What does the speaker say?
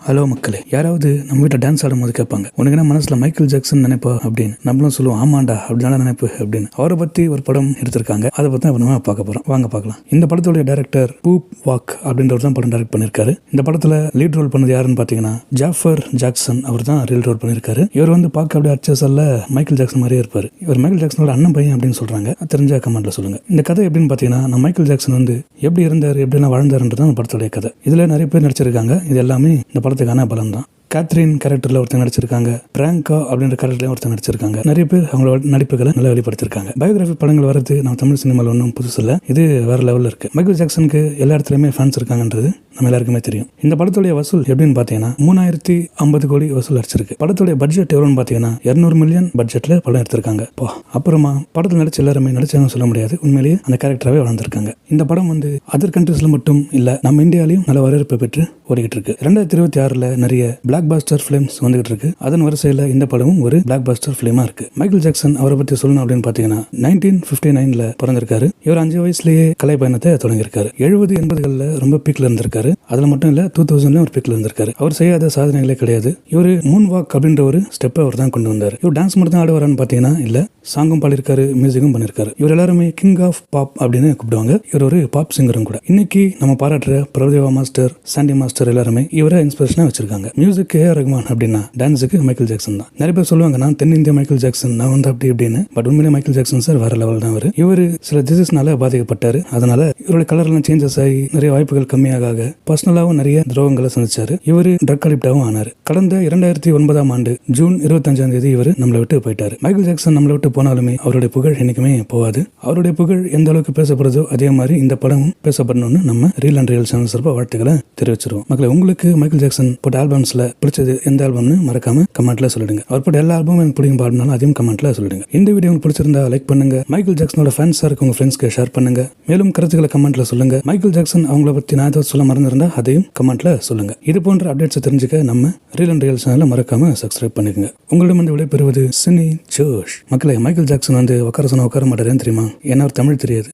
Hello மக்களே, யாராவது நம்ம வீட்டில் டான்ஸ் ஆடும் போது கேட்பாங்க, உனக்கு என்ன மனசுல மைக்கேல் ஜாக்சன் நினைப்பா அப்படின்னு. நம்மளும் சொல்லுவோம், ஆமாண்டா அப்படினால நினைப்பு அப்படின்னு. அவரை பத்தி ஒரு படம் எடுத்திருக்காங்க, அதை பத்தி நம்ம பார்க்க போறோம். வாங்க பார்க்கலாம். இந்த படத்துடைய டைரக்டர் பூப் வாக் அப்படின்றவர் தான் படம் டைரக்ட் பண்ணிருக்காரு. இந்த படத்துல லீட் ரோல் பண்ணது யாருன்னு பாத்தீங்கன்னா ஜாஃபர் ஜாக்சன். அவர் தான் ரீல் ரோல் பண்ணிருக்காரு. இவர் பார்க்க அப்படியே அச்சசல்ல மைக்கேல் ஜாக்சன் மாதிரியே இருப்பாரு. இவர் மைக்கேல் ஜாக்சனோட அண்ணன் பையன் அப்படின்னு சொல்றாங்க. தெரிஞ்ச கமெண்ட்ல சொல்லுங்க. இந்த கதை எப்படின்னு பாத்தீங்கன்னா, நம்ம மைக்கேல் ஜாக்சன் எப்படி இருந்தாரு, எப்படிலாம் வாழ்ந்தாருன்றது அந்த படத்துடைய கதை. இதுல நிறைய பேர் நடிச்சிருக்காங்க. இது எல்லாமே இந்த படத்துக்கான பலம் தான். கேத்ரின் கேரக்டர்ல ஒருத்தர் நடிச்சிருக்காங்க, பிராங்கா அப்படின்ற கேரக்டர்ல ஒருத்தர் நடிச்சிருக்காங்க. நிறைய பேர் அவங்களோட நடிப்புகளை நல்லா வெளிப்படுத்திருக்காங்க. பயோகிராஃபி படங்கள் வரது நம்ம தமிழ் சினிமாவில் ஒன்றும் புதுசு இல்லை, இது வேற லெவலில் இருக்கு. மைக்கேல் ஜாக்சனுக்கு எல்லா இடத்துலயுமே ஃபேன்ஸ் இருக்காங்கன்றது நம்ம எல்லாருக்குமே தெரியும். இந்த படத்துடைய வசூல் எப்படின்னு பாத்தீங்கன்னா 3050 கோடி வசூல் அடிச்சிருக்கு. படத்துடைய பட்ஜெட் எவ்வளோன்னு பாத்தீங்கன்னா 200 மில்லியன் பட்ஜெட்ல படம் எடுத்திருக்காங்க. அப்புறமா படத்தில் நடிச்ச எல்லாருமே நடிச்சாலும் சொல்ல முடியாது, உண்மையிலேயே அந்த கேரக்டராகவே வளர்ந்துருக்காங்க. இந்த படம் அதர் கண்ட்ரீஸ்ல மட்டும் இல்ல, நம்ம இந்தியாலையும் நல்ல வரவேற்பு பெற்று ஓடிக்கிட்டு இருக்கு. 2026 நிறைய பிளாக் பாஸ்டர் பிலிம்ஸ் வந்துகிட்டு இருக்கு. அதன் வரிசையில் இந்த படமும் ஒரு பிளாக் பாஸ்டர் பிலிமா இருக்கு. மைக்கேல் ஜாக்சன் அவரை பத்தி சொல்லணும் அப்படின்னு பாத்தீங்கன்னா 1959 பிறந்திருக்காரு. இவர் 5 வயசுலயே கலை பயணத்தை தொடங்கியிருக்காரு. 70-80களில் ரொம்ப பீக்ல இருந்திருக்காரு. அதுல மட்டும் இல்ல 2000 ஒரு பீக்ல இருந்திருக்காரு. அவர் செய்யாத சாதனைகளே கிடையாது. இவர் மூன் வாக் அப்படின்ற ஒரு ஸ்டெப்பை அவர் தான் கொண்டு வந்தார். இவர் டான்ஸ் மட்டும் தான் ஆடுவாரான்னு பாத்தீங்கன்னா இல்ல, சாங்கும் பாடிருக்காரு, மியூசிக்கும் பண்ணிருக்காரு. இவர் எல்லாருமே கிங் ஆஃப் பாப் அப்படின்னு கூப்பிடுவாங்க. இவர் ஒரு பாப் சிங்கரும் கூட. இன்னைக்கு நம்ம பாராட்டுற பிரபுதேவா மாஸ்டர், சாண்டி மாஸ்டர் எல்லாருமே இவரை இன்ஸ்பிரேஷனா வச்சிருக்காங்க. மியூசிக் ஏஆர் ரஹ்மான் அப்படின்னா டான்ஸுக்கு மைக்கேல் ஜாக்சன் தான். நிறைய பேர் சொல்லுவாங்க, நான் தென்னிந்திய மைக்கேல் ஜாக்சன், நான் அப்படி அப்படின்னு. பட் உண்மையிலே மைக்கேல் ஜாக்சன் சார் வேற லெவல் தான். இவர் சில டிசீஸ்னால பாதிக்கப்பட்டாரு. அதனால இவருடைய கலர் எல்லாம் சேஞ்சஸ் ஆகி நிறைய வாய்ப்புகள் கம்மியாக பர்சனலாவும் நிறைய துரோகங்களை சந்திச்சாரு. இவர் ட்ரக் அடிக்டாவும் ஆனாரு. கடந்த 2009 ஆண்டு ஜூன் 25 இவர் நம்மளை விட்டு போயிட்டாரு. மைக்கேல் ஜாக்சன் நம்மளை விட்டு போனாலுமே அவருடைய புகழ் என்னைக்குமே போகாது. அவருடைய புகழ் எந்த அளவுக்கு பேசப்படுதோ அதே மாதிரி இந்த படமும் பேசப்படணும்னு நம்ம ரீல் அண்ட் ரியல் சேனல் சார்பா வாழ்த்துக்களை தெரிவிச்சிருவோம். மக்களே, உங்களுக்கு மைக்கேல் ஜாக்சன் போட்ட ஆல்பம்ஸ்ல பிடிச்சது எந்த ஆல்பம்னு மறக்காம கமெண்ட்ல சொல்லிடுங்க. அவர் போட்ட எல்லா ஆல்பமும் எனக்கு பிடிக்கும் பாடினாலும் அதையும் கமெண்ட்ல சொல்லிடுங்க. இந்த வீடியோ உங்களுக்கு பிடிச்சிருந்தா லைக் பண்ணுங்க. மைக்கேல் ஜாக்சனோட ஃபேன்ஸா இருக்க உங்க ஃப்ரெண்ட்ஸ்க்கு ஷேர் பண்ணுங்க. மேலும் கருத்துக்களை கமெண்ட்ல சொல்லுங்க. மைக்கேல் ஜாக்சன் அவங்கள பத்தி நான் ஏதாவது சொல்ல மறந்துருந்தா அதையும் கமெண்ட்ல சொல்லுங்க. இது போன்ற அப்டேட்ஸ் தெரிஞ்சுக்க நம்ம ரீல் அண்ட் ரியல் சேனலை மறக்காம சப்ஸ்கிரைப் பண்ணிக்கங்க. உங்களிடம் விடைபெறுவது சினி ஜோஷ். மக்களே, மைக்கேல் ஜாக்சன் உட்கார சொன்னா உட்கார மாட்டாருன்னு தெரியுமா? ஏன்னா தமிழ் தெரியாது.